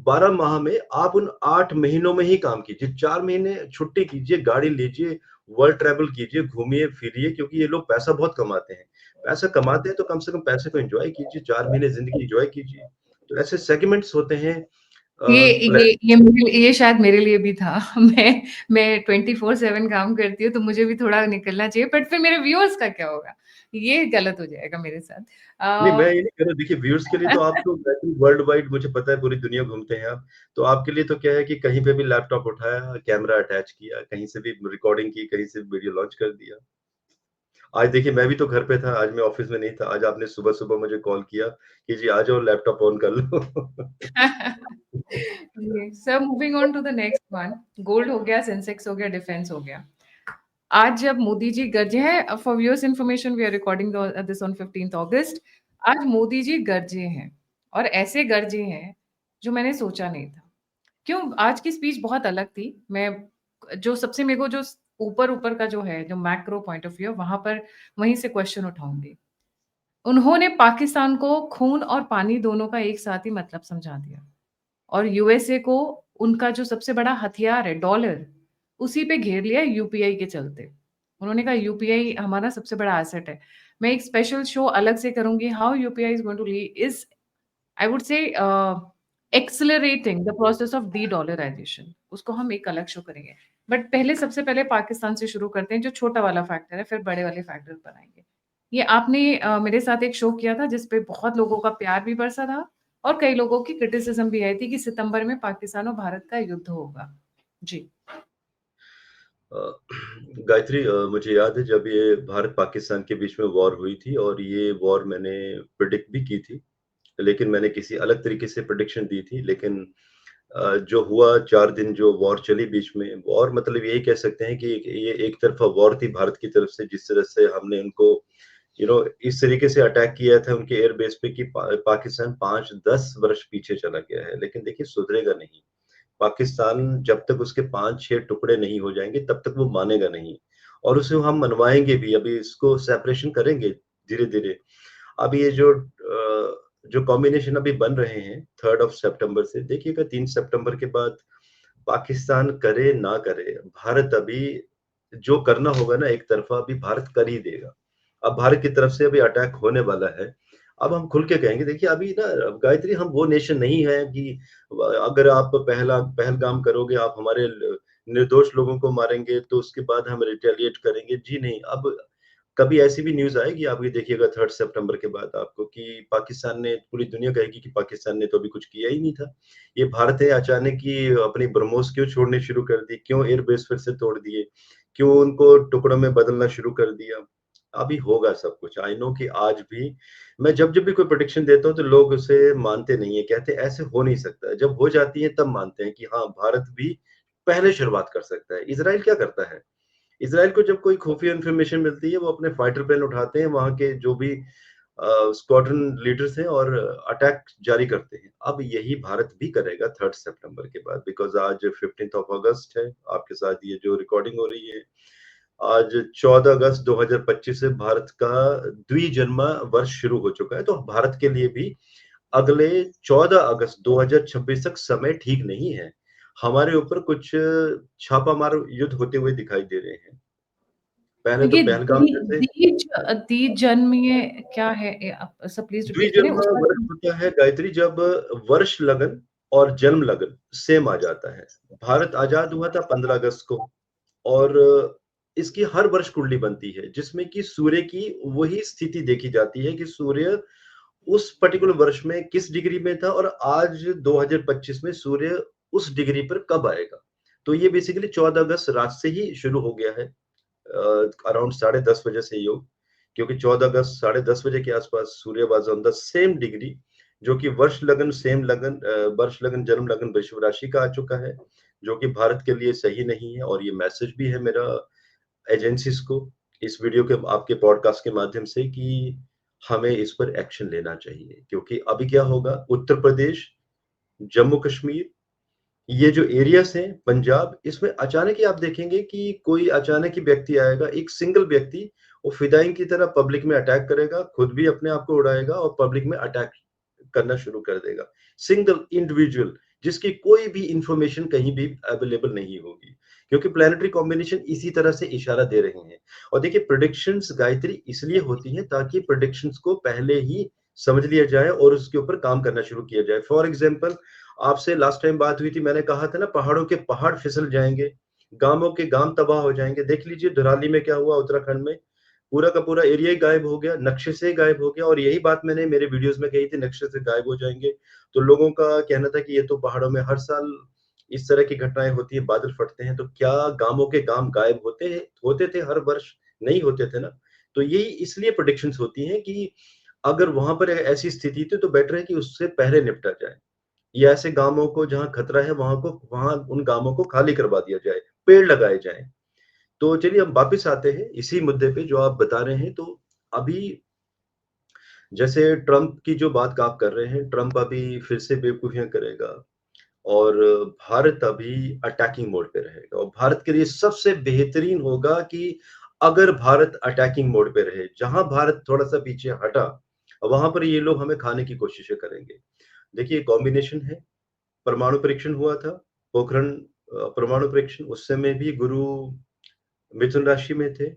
12 माह में आप उन 8 महीनों में ही काम कीजिए। 4 महीने छुट्टी कीजिए, गाड़ी लीजिए, वर्ल्ड ट्रैवल कीजिए, घूमिए फिरिए, क्योंकि ये लोग पैसा बहुत कमाते हैं। पैसा कमाते हैं तो कम से कम पैसे को एंजॉय कीजिए, 4 महीने जिंदगी एंजॉय कीजिए। तो ऐसे सेगमेंट्स होते हैं। ये शायद मेरे लिए भी था। मैं 24/7 काम करती हूँ, तो मुझे भी थोड़ा निकलना चाहिए, बट फिर मेरे व्यूअर्स का क्या होगा? ये गलत हो जाएगा मेरे साथ। नहीं, मैं अ, ये नहीं कह रहा, देखिए व्यूअर्स के लिए तो आप तो वैसे ही वर्ल्ड वाइड मुझे पता है पूरी दुनिया घूमते हैं आप। तो आपके लिए तो क्या है कि कहीं पे भी लैपटॉप उठाया, कैमरा अटैच किया, कहीं से भी रिकॉर्डिंग की, कहीं से वीडियो लॉन्च कर दिया। आज देखिए मैं भी तो घर पे था, आज मैं ऑफ़िस में नहीं था। आज आपने सुबह-सुबह मुझे कॉल किया कि जी आ जाओ लैपटॉप ऑन कर लो। जी, sir moving on to the next one. Gold हो गया, सेंसेक्स हो गया, डिफेंस हो गया। आज जब मोदी जी गरजे हैं, for viewers information we are recording this on 15th August. आज मोदी जी गरजे हैं और ऐसे गरजे हैं जो मैंने सोचा नहीं था। क्यों? आज की स्पीच बहुत अलग थी। मैं जो सबसे मेरे को जो ऊपर-ऊपर का जो है, जो मैक्रो पॉइंट ऑफ व्यू है, वहाँ पर वहीं से क्वेश्चन उठाऊँगी। उन्होंने पाकिस्तान को खून और पानी दोनों का एक साथ ही मतलब समझा दिया और यूएसए को उनका जो सबसे बड़ा हथियार है, डॉलर, उसी पे घेर लिया यूपीआई के चलते। उन्होंने कहा यूपीआई हमारा सबसे बड़ा एसेट है। मैं एक स्पेशल शो अलग से करूँगी, how UPI is going to lee is I would say accelerating the process of de-dollarisation. उसको हम एक अलग शो करेंगे। बट पहले सबसे पहले पाकिस्तान से शुरू करते हैं, जो छोटा वाला फैक्टर है, फिर बड़े वाले फैक्टर पर आएँगे। ये आपने मेरे साथ एक शो किया था जिस पे बहुत लोगों का प्यार भी बरसा था और कई लोगों की क्रिटिसिज़्म भी आई थी कि सितंबर में पाकिस्तान और भारत का युद्ध होगा। जी। अ, गायत्री, मुझे याद है जब ये भारत-पाकिस्तान के बीच में वॉर हुई थी और ये वॉर मैंने प्रेडिक्ट भी की थी। लेकिन मैंने किसी अलग तरीके से प्रेडिक्शन दी थी। लेकिन जो हुआ 4 दिन जो वॉर चली बीच में, वॉर मतलब यही कह सकते हैं कि ये एक तरफ़ा वॉर थी भारत की तरफ से, जिस तरह से हमने उनको इस तरीके से अटैक किया था उनके एयर बेस पे कि पाकिस्तान 5-10 वर्ष पीछे चला गया है। लेकिन देखिए सुधरेगा नहीं। पाकिस्तान जब तक उसके 5-6 टुकड़े नहीं हो जाएँगे तब तक वो मानेगा नहीं और उसे हम मनवाएँगे भी, अभी इसको सेपरेशन करेंगे धीरे-धीरे। अब ये जो कॉम्बिनेशन अभी बन रहे हैं 3rd ऑफ सितंबर से, देखिएगा 3 सितंबर के बाद पाकिस्तान करे ना करे, भारत अभी जो करना होगा ना एक तरफ़ा अभी भारत कर ही देगा। अब भारत की तरफ से अभी अटैक होने वाला है। अब हम खुल के कहेंगे, देखिए अभी ना गायत्री हम वो नेशन नहीं है कि अगर आप पहलगाम करोगे, आप हमारे निर्दोष लोगों को मारेंगे तो उसके बाद हम रिटेलिएट करेंगे। जी नहीं, अब कभी ऐसी भी न्यूज़ आएगी, आप ये देखिएगा 3rd सितंबर के बाद आपको कि पाकिस्तान ने, पूरी दुनिया कहेगी कि पाकिस्तान ने तो अभी कुछ किया ही नहीं था। ये भारत ने अचानक ही अपनी ब्रह्मोस क्यों छोड़नी शुरू कर दी? क्यों एयरबेस फिर से तोड़ दिए? क्यों उनको टुकड़ों में बदलना शुरू कर दिया? अभी होगा सब कुछ। आई नो कि आज भी मैं जब-जब भी कोई प्रेडिक्शन देता हूँ तो लोग उसे मानते नहीं हैं, कहते हैं ऐसे हो नहीं सकता है। जब हो जाती है तब मानते हैं कि हाँ, भारत भी पहले शुरुआत कर सकता है। इज़राइल क्या करता है? इज़राइल को जब कोई खुफिया इन्फॉर्मेशन मिलती है, वो अपने फाइटर प्लेन उठाते हैं, वहाँ के जो भी स्क्वाड्रन लीडर्स हैं और अटैक जारी करते हैं। अब यही भारत भी करेगा 3rd सितंबर के बाद, बिकॉज़ आज 15th ऑफ अगस्त है, आपके साथ ये जो रिकॉर्डिंग हो रही है। आज 14 अगस्त 2025 से भारत का द्विजन्मा वर्ष शुरू हो चुका है, तो भारत के लिए भी अगले 14 अगस्त 2026 तक समय ठीक नहीं है। हमारे ऊपर कुछ छापामार युद्ध होते हुए दिखाई दे रहे हैं। पहले तो ये पहलगाम जैसे दीज जन्म ये क्या है? आप सब प्लीज़ रिपीट करें द्विजन्म उसका। वर्ष होता है गायत्री, जब वर्ष लगन और जन्म लगन सेम आ जाता है। भारत आज़ाद हुआ था 15 अगस्त को और इसकी हर वर्ष कुंडली बनती है, जिसमें कि सूर्य की वही स्थिति देखी जाती है कि सूर्य उस पर्टिकुलर वर्ष में किस डिग्री में था और आज 2025 में सूर्य उस डिग्री पर कब आएगा। तो ये बेसिकली 14 अगस्त रात से ही शुरू हो गया है। अराउंड 10:30 बजे से योग, क्योंकि 14 अगस्त 10:30 बजे के आसपास Surya was on the same degree, जो कि वर्ष लगन सेम लगन, वर्ष लगन जन्म लगन वृषभ राशि का आ चुका है, जो कि भारत के लिए सही नहीं है और ये मैसेज भी है मेरा एजेंसीज़ को इस वीडियो के, आपके पॉडकास्ट के माध्यम से, कि हमें इस पर एक्शन लेना चाहिए। क्योंकि अभी क्या होगा, उत्तर प्रदेश, जम्मू कश्मीर, ये जो एरियाज़ हैं, पंजाब, इसमें अचानक ही आप देखेंगे कि कोई अचानक ही व्यक्ति आएगा, एक सिंगल व्यक्ति, वो फिदायीन की तरह पब्लिक में अटैक करेगा, खुद भी अपने आप को उड़ाएगा और पब्लिक में अटैक करना शुरू कर देगा। सिंगल इंडिविजुअल, जिसकी कोई भी इन्फॉर्मेशन कहीं भी अवेलेबल नहीं होगी। क्योंकि प्लैनेटरी कॉम्बिनेशन इसी तरह से इशारा दे रहे हैं। और देखिए प्रेडिक्शंस गायत्री इसलिए होती हैं ताकि प्रेडिक्शंस को पहले ही समझ लिया जाए और उसके ऊपर काम करना शुरू किया जाए। फॉर एग्ज़ाम्पल, आपसे लास्ट टाइम बात हुई थी, मैंने कहा था ना पहाड़ों के पहाड़ फिसल जाएँगे, गाँवों के गाँव तबाह हो जाएँगे। देख लीजिए धराली में क्या हुआ उत्तराखंड में, पूरा का पूरा एरिया ही गायब हो गया, नक्शे से ही गायब हो गया और यही बात मैंने मेरे वीडियोज़ में कही थी, नक्शे से गायब हो जाएँगे। तो लोगों का कहना था कि ये तो पहाड़ों में हर साल इस तरह की घटनाएँ होती हैं, बादल फटते हैं, तो क्या गाँवों के गाँव गायब होते थे हर वर्ष? नहीं होते थे ना। तो यही इसलिए प्रेडिक्शंस होती हैं कि अगर वहाँ पर ऐसी स्थिति थी तो बेटर है कि उससे पहले निपटा जाए। या ऐसे गाँवों को जहाँ खतरा है वहाँ उन गाँवों को खाली करवा दिया जाए, पेड़ लगाए जाएँ। तो चलिए हम वापस आते हैं इसी मुद्दे पे जो आप बता रहे हैं, तो अभी जैसे ट्रम्प की जो बात आप कर रहे हैं, ट्रम्प अभी फिर से बेवकूफ़ियाँ करेगा और भारत अभी अटैकिंग मोड पे रहेगा और भारत के लिए सबसे बेहतरीन होगा कि अगर भारत अटैकिंग मोड पे रहे, जहाँ भारत थोड़ा-सा पीछे हटा, वहाँ पर ये लोग हमें खाने की कोशिशें करेंगे। देखिए कॉम्बिनेशन है, परमाणु परीक्षण हुआ था, पोखरण परमाणु परीक्षण उस समय भी गुरु मिथुन राशि में थे,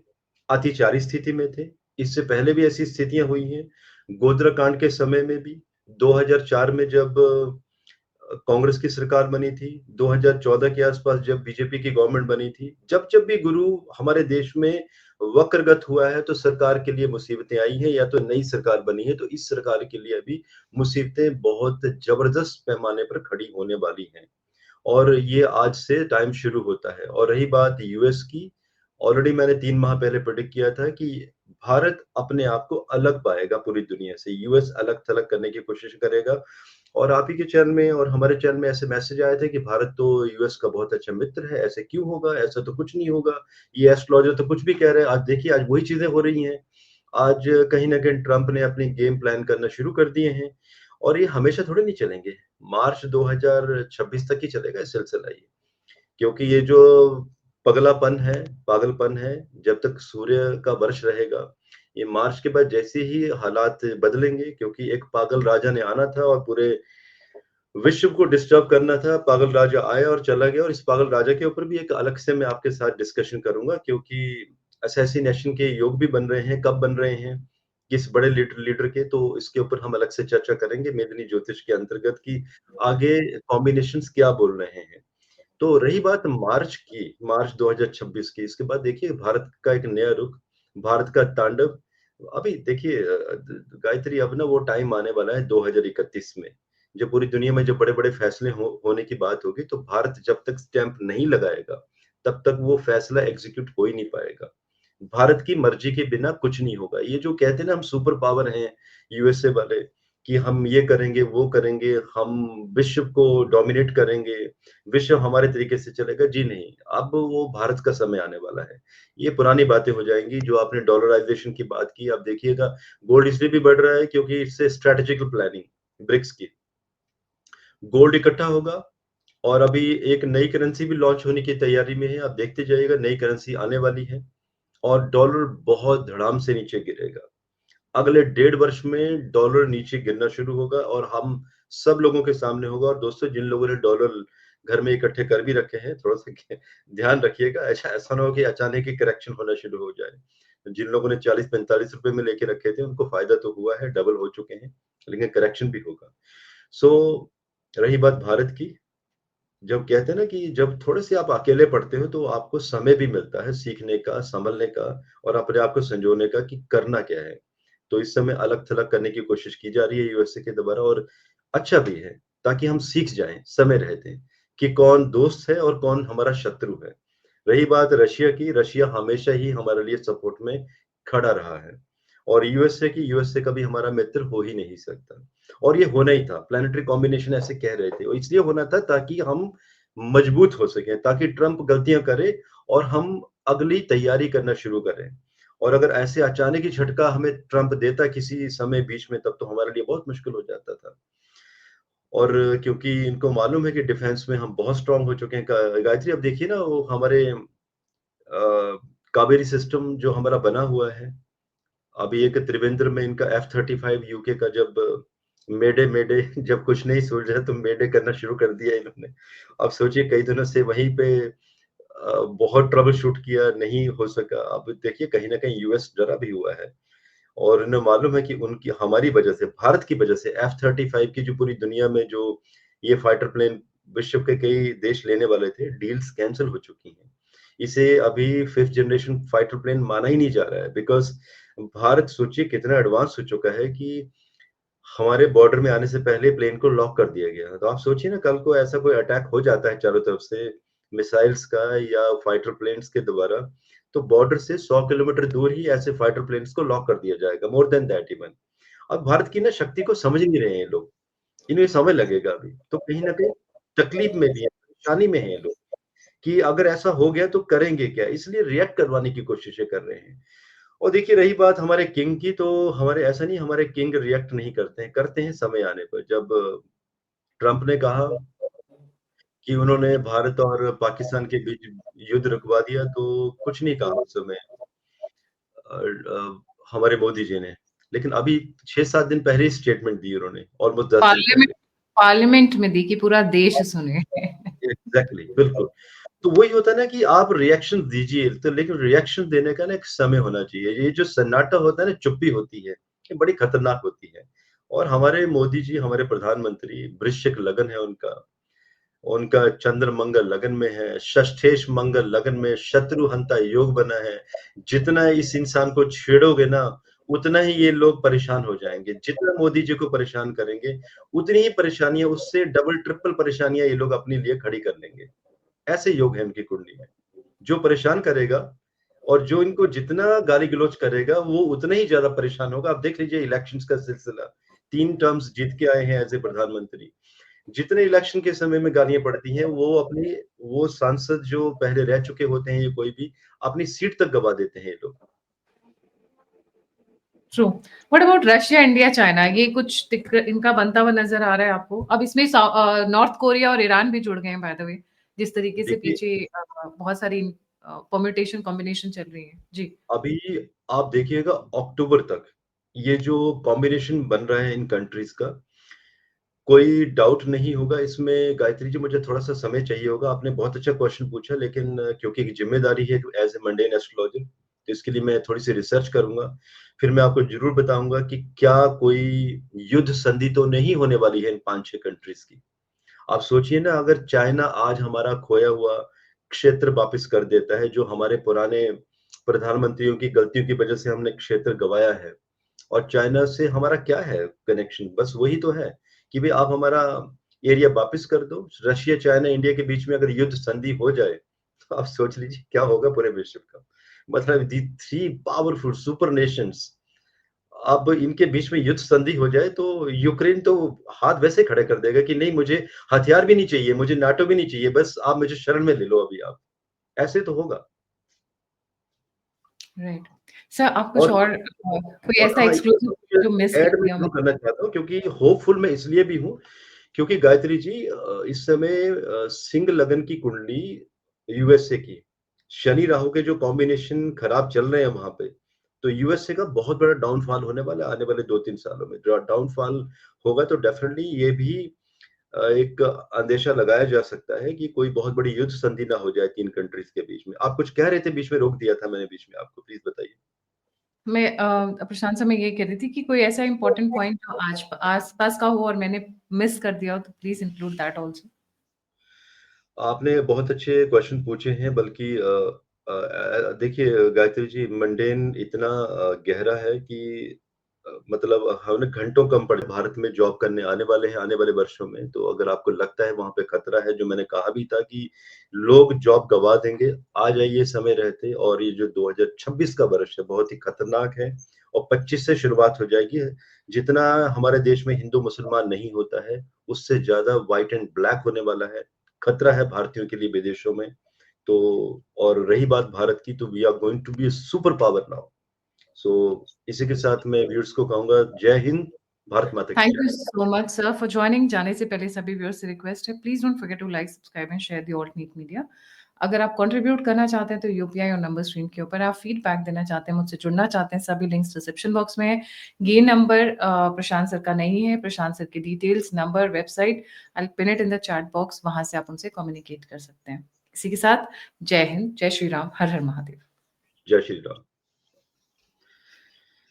अतिचारी स्थिति में थे। इससे पहले भी ऐसी स्थितियाँ हुई हैं। गोधरा कांड के समय में भी 2004 में जब कांग्रेस की सरकार बनी थी, 2014 के आसपास जब बीजेपी की गवर्नमेंट बनी थी, जब-जब भी गुरु हमारे देश में वक्रगत हुआ है, तो सरकार के लिए मुसीबतें आई हैं या तो नई सरकार बनी है, तो इस सरकार के लिए अभी मुसीबतें बहुत ज़बरदस्त पैमाने पर खड़ी होने वाली हैं। और ये आज से टाइम शुरू होता है और रही बात यूएस की, ऑलरेडी मैंने 3 माह पहले प्रेडिक्ट किया था कि भारत अपने आप को अलग पाएगा पूरी दुनिया से, यूएस अलग-थलग करने की कोशिश करेगा और आप ही के चैनल में और हमारे चैनल में ऐसे मैसेज आए थे कि भारत तो यूएस का बहुत अच्छा मित्र है, ऐसे क्यों होगा? ऐसा तो कुछ नहीं होगा, ये एस्ट्रोलॉजर तो कुछ भी कह रहे हैं। आज देखिए आज वही चीज़ें हो रही हैं। आज कहीं न कहीं ट्रम्प ने अपनी गेम प्लान करना शुरू कर दिए हैं और ये हमेशा थोड़ी नहीं चलेंगे। मार्च 2026 तक ही चलेगा ये सिलसिला ये। क्योंकि ये जो पगलापन है, पागलपन है, जब तक सूर्य का वर्ष रहेगा, ये मार्च के बाद जैसे ही हालात बदलेंगे क्योंकि एक पागल राजा ने आना था और पूरे विश्व को डिस्टर्ब करना था, पागल राजा आया और चला गया और इस पागल राजा के ऊपर भी एक अलग से मैं आपके साथ डिस्कशन करूँगा क्योंकि असैसिनेशन के योग भी बन रहे हैं, कब बन रहे हैं, किस बड़े लीडर लीडर के, तो इसके ऊपर हम अलग से चर्चा करेंगे मेदिनी ज्योतिष के अंतर्गत कि आगे कॉम्बिनेशंस क्या बोल रहे हैं। तो रही बात मार्च की, मार्च 2026 की, इसके बाद देखिए भारत का एक नया रुख, भारत का तांडव। अभी देखिए गायत्री अब ना वो टाइम आने वाला है 2031 में, जब पूरी दुनिया में जब बड़े-बड़े फैसले होने की बात होगी, तो भारत जब तक स्टैंप नहीं लगाएगा, तब तक वो फैसला एग्ज़ीक्यूट हो ही नहीं पाएगा। भारत की मर्ज़ी के बिना कुछ नहीं होगा। ये जो कहते हैं ना हम सुपर पावर हैं, यूएसए वाले, कि हम ये करेंगे, वो करेंगे, हम विश्व को डोमिनेट करेंगे, विश्व हमारे तरीके से चलेगा, जी नहीं, अब वो भारत का समय आने वाला है। ये पुरानी बातें हो जाएँगी, जो आपने डॉलराइज़ेशन की बात की, आप देखिएगा गोल्ड इसलिए भी बढ़ रहा है क्योंकि इससे स्ट्रैटेजिकल प्लानिंग, ब्रिक्स की। गोल्ड इकट्ठा होगा और अभी एक नई करेंसी भी लॉन्च होने की तैयारी में है, आप देखते जाइएगा नई करेंसी आने वाली है और डॉलर बहुत धड़ाम से नीचे गिरेगा। अगले डेढ़ वर्ष में डॉलर नीचे गिरना शुरू होगा और हम सब लोगों के सामने होगा और दोस्तों जिन लोगों ने डॉलर घर में इकट्ठे कर भी रखे हैं, थोड़ा-सा ध्यान रखिएगा, ऐसा ऐसा ना हो कि अचानक ही करेक्शन होना शुरू हो जाए। जिन लोगों ने 40-45 रुपए में लेके रखे थे, उनको फ़ायदा तो हुआ है, डबल हो चुके हैं, लेकिन करेक्शन भी होगा। सो रही बात भारत की, जब कहते हैं ना कि जब थोड़े-से आप अकेले पड़ते हो, तो आपको समय भी मिलता है सीखने का, सँभलने का और अपने आप को संजोने का कि करना क्या है। तो इस समय अलग-थलग करने की कोशिश की जा रही है यूएसए के द्वारा और अच्छा भी है, ताकि हम सीख जाएँ समय रहते कि कौन दोस्त है और कौन हमारा शत्रु है। रही बात रशिया की, रशिया हमेशा ही हमारे लिए सपोर्ट में खड़ा रहा है और यूएसए कभी हमारा मित्र हो ही नहीं सकता और ये होना ही था, प्लैनेटरी कॉम्बिनेशन ऐसे कह रहे थे और इसलिए होना था ताकि हम मजबूत हो सकें, ताकि ट्रम्प गलतियाँ करे और हम अगली तैयारी करना शुरू करें। और अगर ऐसे अचानक ही झटका हमें ट्रम्प देता किसी समय बीच में तब तो हमारे लिए बहुत मुश्किल हो जाता था। और क्योंकि इनको मालूम है कि डिफेंस में हम बहुत स्ट्रॉन्ग हो चुके हैं। गायत्री अब देखिए ना वो हमारे कावेरी सिस्टम जो हमारा बना हुआ है, अभी एक त्रिवेंद्र में इनका F-35 यूके का जब मेडे मेडे जब कुछ नहीं सूझ रहा तो मेडे करना शुरू कर दिया इन्होंने। अब सोचिए कई दिनों से वहीं पे बहुत ट्रबल शूट किया, नहीं हो सका। अब देखिए कहीं न कहीं यूएस डरा भी हुआ है और उन्हें मालूम है कि उनकी हमारी वजह से, भारत की वजह से F-35 की जो पूरी दुनिया में जो ये फाइटर प्लेन विश्व के कई देश लेने वाले थे, डील्स कैंसल हो चुकी हैं। इसे अभी 5th जनरेशन फाइटर प्लेन माना ही नहीं जा रहा है बिकॉज़ भारत सोचिए कितना एडवांस हो चुका है कि हमारे बॉर्डर में आने से पहले प्लेन को लॉक कर दिया गया। तो आप सोचिए ना कल को ऐसा कोई अटैक हो जाता है चारों तरफ से मिसाइल्स का या फाइटर प्लेन्स के द्वारा, तो बॉर्डर से 100 किलोमीटर दूर ही ऐसे फाइटर प्लेन्स को लॉक कर दिया जाएगा, मोर देन दैट इवन। अब भारत की ना शक्ति को समझ नहीं रहे हैं ये लोग, इन्हें समय लगेगा अभी। तो कहीं न कहीं तकलीफ में भी है, परेशानी में हैं ये लोग कि अगर ऐसा हो गया तो करेंगे क्या? इसलिए रिएक्ट करवाने की कोशिशें कर रहे हैं। और देखिए रही बात हमारे किंग की तो हमारे ऐसा नहीं हमारे किंग रिएक्ट नहीं करते हैं समय आने पर। जब ट्रम्प ने कहा कि उन्होंने भारत और पाकिस्तान के बीच युद्ध रुकवा दिया तो कुछ नहीं कहा उस समय हमारे मोदी जी ने। लेकिन अभी 6-7 दिन पहले ही स्टेटमेंट दी उन्होंने, ऑलमोस्ट 10 दिन पार्लियामेंट पहले। पार्लियामेंट में दी कि पूरा देश सुने। एग्ज़ैक्टली, बिल्कुल। तो वही होता है ना कि आप रिएक्शन दीजिए, तो लेकिन रिएक्शन देने का ना एक समय होना चाहिए। ये जो सन्नाटा होता है ना, चुप्पी होती है, ये बड़ी खतरनाक होती है। और हमारे मोदी जी, हमारे प्रधानमंत्री वृश्चिक लगन है उनका, उनका चंद्र मंगल लगन में है, षष्ठेश मंगल लगन में, शत्रुहंता योग बना है। जितना इस इंसान को छेड़ोगे ना, उतना ही ये लोग परेशान हो जाएँगे। जितना मोदी जी को परेशान करेंगे, उतनी ही परेशानियाँ उससे डबल ट्रिपल परेशानियाँ ये लोग अपने लिए खड़ी कर लेंगे। ऐसे योग है इनकी कुंडली में। जो परेशान करेगा और जो इनको जितना गाली-गलौच करेगा, वो उतना ही ज़्यादा परेशान होगा। आप देख लीजिए इलेक्शंस का सिलसिला, 3 टर्म्स जीत के आए हैं एज़ ए प्रधानमंत्री। जितने इलेक्शन के समय में गालियाँ पड़ती हैं, वो सांसद जो पहले रह चुके होते हैं या कोई भी, अपनी सीट तक गँवा देते हैं ये लोग। True. What about Russia, India, China? ये कुछ इनका बनता हुआ नजर आ रहा है आपको? अब इसमें नॉर्थ कोरिया और ईरान भी जुड़ गए हैं बाय द वे, जिस तरीके से देखिए, पीछे बहुत सारी परम्यूटेशन कॉम्बिनेशन चल रही है। जी। अभी आप देखिएगा अक्टूबर तक, ये जो कॉम्बिनेशन बन रहा है इन कंट्रीज़ का, कोई डाउट नहीं होगा इसमें गायत्री जी मुझे थोड़ा-सा समय चाहिए होगा। आपने बहुत अच्छा क्वेश्चन पूछा लेकिन क्योंकि एक ज़िम्मेदारी है एज़ अ मंडेन एस्ट्रोलॉजर तो इसके लिए मैं थोड़ी-सी रिसर्च करूँगा। फिर मैं आपको ज़रूर बताऊँगा कि क्या कोई युद्ध संधि तो नहीं होने वाली है इन 5-6 कंट्रीज़ की। आप सोचिए ना अगर चाइना आज हमारा खोया हुआ क्षेत्र वापिस कर देता है, जो हमारे पुराने प्रधानमंत्रियों की गलतियों की वजह से हमने क्षेत्र गँवाया है। और चाइना से हमारा क्या है कनेक्शन? बस वही तो है कि भई आप हमारा एरिया वापिस कर दो। रशिया, चाइना, इंडिया के बीच में अगर युद्ध संधि हो जाए, तो आप सोच लीजिए क्या होगा पूरे विश्व का। मतलब दी 3 पावरफुल सुपर नेशंस अब इनके बीच में युद्ध संधि हो जाए तो यूक्रेन तो हाथ वैसे खड़े कर देगा कि नहीं मुझे हथियार भी नहीं चाहिए, मुझे नाटो भी नहीं चाहिए, बस आप मुझे शरण में ले लो अभी आप। ऐसे तो होगा। राइट। सर, आप कुछ और और कोई ऐसा हाँ, इसमें एक्सक्लूसिव जो मिस ऐड कर मैं दिया हो? ज़रूर करना चाहता हूँ क्योंकि होपफुल मैं इसलिए भी हूँ क्योंकि गायत्री जी इस समय सिंह लगन की कुंडली यूएसए की, शनि राहु के जो कॉम्बिनेशन खराब चल रहे हैं वहाँ पे, तो यूएसए का बहुत बड़ा डाउनफॉल होने वाला है आने वाले 2-3 सालों में। डाउनफॉल होगा तो डेफिनिटली ये भी एक अंदेशा लगाया जा सकता है कि कोई बहुत बड़ी युद्ध संधि ना हो जाए 3 कंट्रीज़ के बीच में। आप कुछ कह रहे थे बीच में रोक दिया था मैंने बीच में आपको प्लीज़ बताइए? मैं प्रशांत सर, मैं ये कह रही थी कि कोई ऐसा इम्पोर्टेंट पॉइंट जो आज आस-पास का हो और मैंने मिस कर दिया हो, तो प्लीज़ इंक्लूड दैट आल्सो। आपने बहुत अच्छे क्वेश्चन पूछे हैं बल्कि देखिए गायत्री जी मंडेन इतना गहरा है कि मतलब हमें घंटों कम पड़े भारत में जॉब करने आने वाले हैं आने वाले वर्षों में। तो अगर आपको लगता है वहाँ पे खतरा है जो मैंने कहा भी था कि लोग जॉब गँवा देंगे, आ जाइए समय रहते और ये जो 2026 का वर्ष है बहुत ही खतरनाक है और 25 से शुरुआत हो जाएगी। जितना हमारे देश में हिंदू-मुसलमान नहीं होता है, उससे ज़्यादा व्हाइट एंड ब्लैक होने वाला है। खतरा है भारतीयों के लिए विदेशों में। तो और रही बात भारत की तो we are going to be a super power now. So इसी के साथ मैं व्यूअर्स को कहूँगा जय हिंद, भारत माता की थैंक जय। You so much sir for joining. जाने से पहले सभी व्यूअर्स से रिक्वेस्ट है, please don't forget to like, subscribe and share the alt neat media. अगर आप कंट्रीब्यूट करना चाहते हैं तो यूपीआई और नंबर स्क्रीन के ऊपर, आप फीडबैक देना चाहते हैं, मुझसे जुड़ना चाहते हैं, सभी लिंक्स डिस्क्रिप्शन बॉक्स में है। ये नंबर प्रशांत सर का नहीं है, प्रशांत सर की details, number, website, I will pin it in the chat box, वहाँ से आप उनसे कम्युनिकेट कर सकते हैं। इसी के साथ जय हिंद, जय श्री राम, हर हर महादेव। जय श्री राम।